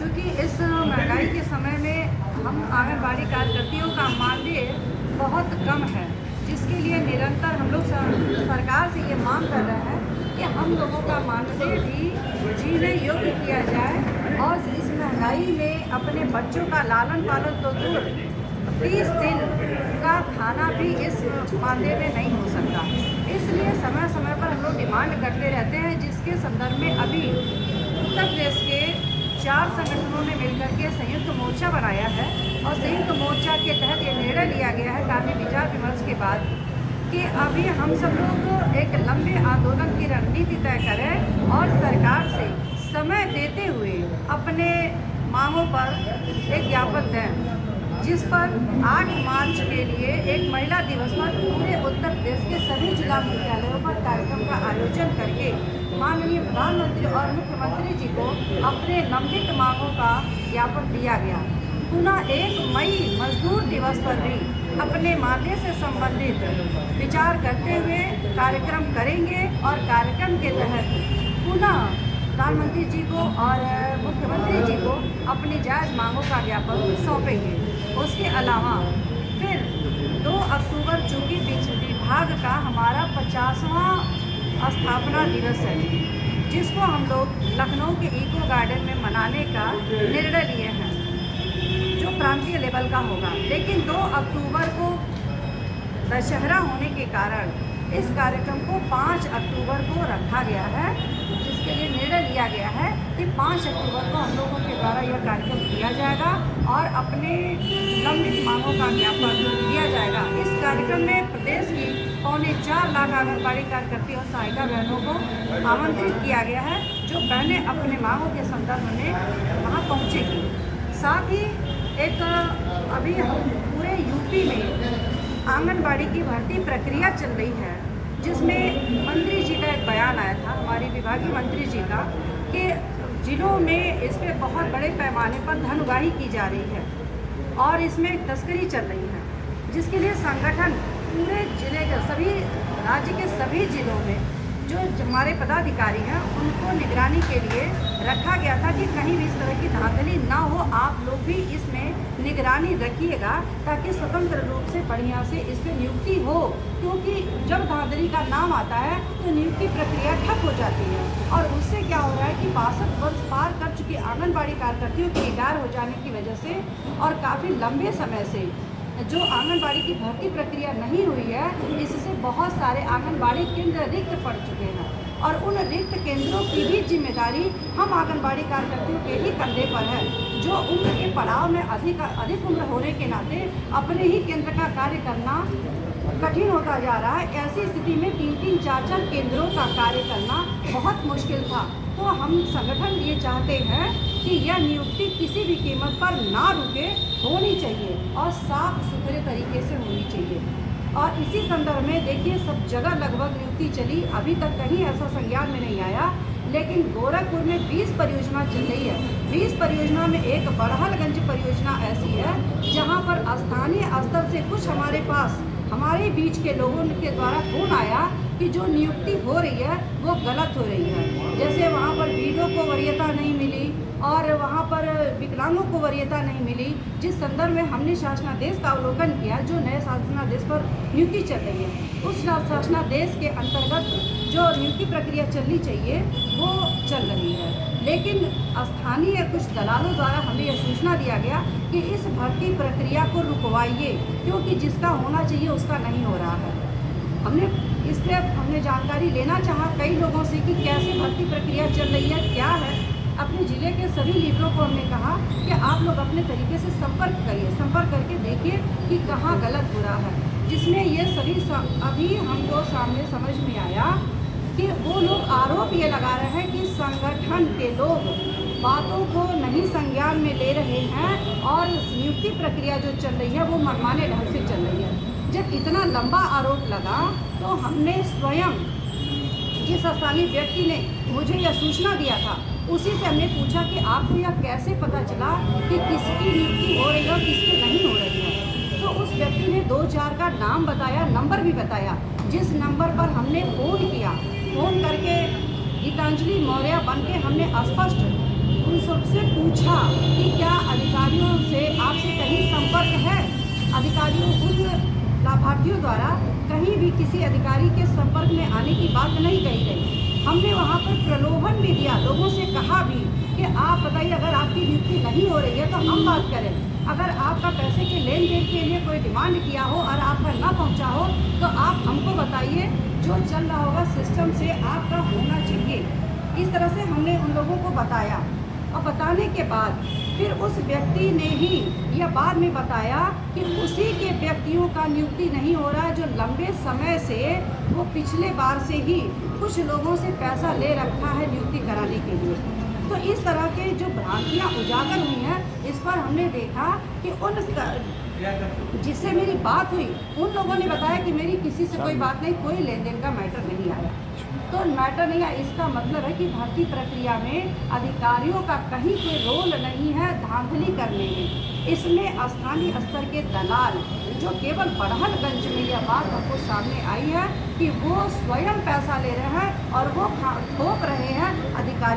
चूँकि इस महंगाई के समय में हम आंगनबाड़ी कार्यकर्तियों का मानदेय बहुत कम है, जिसके लिए निरंतर हम लोग सरकार से ये मांग कर रहे हैं कि हम लोगों का मानदेय भी जीने योग्य किया जाए और इस महंगाई में अपने बच्चों का लालन पालन तो दूर 30 दिन का खाना भी इस मानदेय में नहीं हो सकता। इसलिए समय समय पर हम लोग डिमांड करते रहते हैं, जिसके संदर्भ में अभी उत्तर प्रदेश के 4 संगठनों ने मिलकर के संयुक्त मोर्चा बनाया है और संयुक्त मोर्चा के तहत ये निर्णय लिया गया है काफ़ी विचार विमर्श के बाद कि अभी हम सब लोग एक लंबे आंदोलन की रणनीति तय करें और सरकार से समय देते हुए अपने मांगों पर एक ज्ञापन दें, जिस पर 8 मार्च के लिए एक महिला दिवस पर पूरे उत्तर प्रदेश के सभी जिला मुख्यालयों पर कार्यक्रम का आयोजन करके माननीय प्रधानमंत्री और मुख्यमंत्री जी को अपने लंबित मांगों का ज्ञापन दिया गया। पुनः 1 मई मजदूर दिवस पर भी अपने मानदेय से संबंधित विचार करते हुए कार्यक्रम करेंगे और कार्यक्रम के तहत पुनः प्रधानमंत्री जी को और मुख्यमंत्री जी को अपनी जायज़ मांगों का ज्ञापन सौंपेंगे। उसके अलावा फिर 2 अक्टूबर चूँकि विभाग का हमारा 50वां स्थापना दिवस है, जिसको हम लोग लखनऊ के इको गार्डन में मनाने का निर्णय लिए हैं, जो प्रांतीय लेवल का होगा। लेकिन 2 अक्टूबर को दशहरा होने के कारण इस कार्यक्रम को 5 अक्टूबर को रखा गया है, जिसके लिए निर्णय लिया गया है कि 5 अक्टूबर को हम लोगों के द्वारा यह कार्यक्रम किया जाएगा और अपने लंबित मांगों का ज्ञापन दिया जाएगा। इस कार्यक्रम में प्रदेश की 4.25 लाख आंगनबाड़ी कार्यकर्ती और सहायिका बहनों को आमंत्रित किया गया है, जो बहनें अपने मांगों के संदर्भ में वहाँ पहुँचेगी। साथ ही एक अभी हम पूरे यूपी में आंगनबाड़ी की भर्ती प्रक्रिया चल रही है, जिसमें मंत्री जी का एक बयान आया था, हमारी विभागीय मंत्री जी का, कि जिलों में इस पर बहुत बड़े पैमाने पर धन उगाही की जा रही है और इसमें तस्करी चल रही है, जिसके लिए संगठन पूरे जिले के सभी राज्य के सभी जिलों में जो हमारे पदाधिकारी हैं उनको निगरानी के लिए रखा गया था कि कहीं भी इस तरह की धांधली ना हो। आप लोग भी इसमें निगरानी रखिएगा ताकि स्वतंत्र रूप से बढ़िया से इस पर नियुक्ति हो, क्योंकि जब धांधली का नाम आता है तो नियुक्ति प्रक्रिया ठप हो जाती है और उससे क्या हो रहा है कि 62 वर्ष पार कर चुकी आंगनबाड़ी कार्यकर्तियों की रिटायर हो जाने की वजह से और काफ़ी लंबे समय से जो आंगनबाड़ी की भर्ती प्रक्रिया नहीं हुई है, इससे बहुत सारे आंगनबाड़ी केंद्र रिक्त पड़ चुके हैं और उन रिक्त केंद्रों की भी जिम्मेदारी हम आंगनबाड़ी कार्यकर्तियों के ही कंधे पर है, जो उम्र के पड़ाव में अधिक उम्र होने के नाते अपने ही केंद्र का कार्य करना कठिन होता जा रहा है। ऐसी स्थिति में 3-3, 4-4 केंद्रों का कार्य करना बहुत मुश्किल था। तो हम संगठन ये चाहते हैं कि यह नियुक्ति किसी भी कीमत पर ना रुके, होनी चाहिए और साफ सुथरे तरीके से होनी चाहिए। और इसी संदर्भ में देखिए सब जगह लगभग नियुक्ति चली, अभी तक कहीं ऐसा संज्ञान में नहीं आया, लेकिन गोरखपुर में 20 परियोजना चल रही है। 20 परियोजना में एक बड़हलगंज परियोजना ऐसी है जहां पर स्थानीय स्तर से कुछ हमारे पास हमारे बीच के लोगों के द्वारा फोन आया कि जो नियुक्ति हो रही है वो गलत हो रही है। जैसे वहाँ पर बीडो को वरीयता नहीं मिली और वहाँ पर विकलांगों को वरीयता नहीं मिली, जिस संदर्भ में हमने शासनादेश का अवलोकन किया, जो नए शासनादेश पर नियुक्ति चल रही है। उस शासनादेश के अंतर्गत जो नियुक्ति प्रक्रिया चलनी चाहिए वो चल रही है, लेकिन स्थानीय कुछ दलालों द्वारा हमें यह सूचना दिया गया कि इस भर्ती प्रक्रिया को रुकवाइए, क्योंकि जिसका होना चाहिए उसका नहीं हो रहा है। हमने जानकारी लेना चाहा कई लोगों से कि कैसे भर्ती प्रक्रिया चल रही है, क्या है। अपने ज़िले के सभी लीडरों को हमने कहा कि आप लोग अपने तरीके से संपर्क करिए, संपर्क करके देखिए कि कहाँ गलत हो रहा है, जिसमें ये सभी अभी हमको सामने समझ में आया कि वो लोग आरोप ये लगा रहे हैं कि संगठन के लोग बातों को नहीं संज्ञान में ले रहे हैं और नियुक्ति प्रक्रिया जो चल रही है वो मनमाने ढंग से चल रही है। जब इतना लंबा आरोप लगा तो हमने स्वयं जिस स्थानीय व्यक्ति ने मुझे यह सूचना दिया था उसी से हमने पूछा कि आपको यह कैसे पता चला कि किसकी नियुक्ति हो रही है और किसकी नहीं हो रही है। तो उस व्यक्ति ने 2-4 का नाम बताया, नंबर भी बताया, जिस नंबर पर हमने फ़ोन किया, फ़ोन करके गीतांजलि मौर्य बन के हमने स्पष्ट उन सबसे पूछा लाभार्थियों द्वारा कहीं भी किसी अधिकारी के संपर्क में आने की बात नहीं कही गई। हमने वहाँ पर प्रलोभन भी दिया, लोगों से कहा भी कि आप बताइए, अगर आपकी नियुक्ति नहीं हो रही है तो हम बात करें। अगर आपका पैसे के लेन देन के लिए कोई डिमांड किया हो और आपका ना पहुँचा हो तो आप हमको बताइए, जो चल रहा होगा सिस्टम से आपका होना चाहिए। इस तरह से हमने उन लोगों को बताया, और बताने के बाद फिर उस व्यक्ति ने ही यह बाद में बताया कि उसी के व्यक्तियों का नियुक्ति नहीं हो रहा है, जो लंबे समय से वो पिछले बार से ही कुछ लोगों से पैसा ले रखा है नियुक्ति कराने के लिए। तो इस तरह के जो भ्रांतियाँ उजागर हुई हैं, इस पर हमने देखा कि उन जिससे मेरी बात हुई उन लोगों ने बताया कि मेरी किसी से कोई बात नहीं, कोई लेन देन का मैटर नहीं आया। तो मैटर नहीं आया, इसका मतलब है कि भर्ती प्रक्रिया में अधिकारियों का कहीं कोई रोल नहीं है धांधली करने में। इसमें स्थानीय स्तर के दलाल, जो केवल बड़हलगंज में यह बात हमको सामने आई है कि वो स्वयं पैसा ले रहे हैं और वो थोप रहे हैं अधिकारी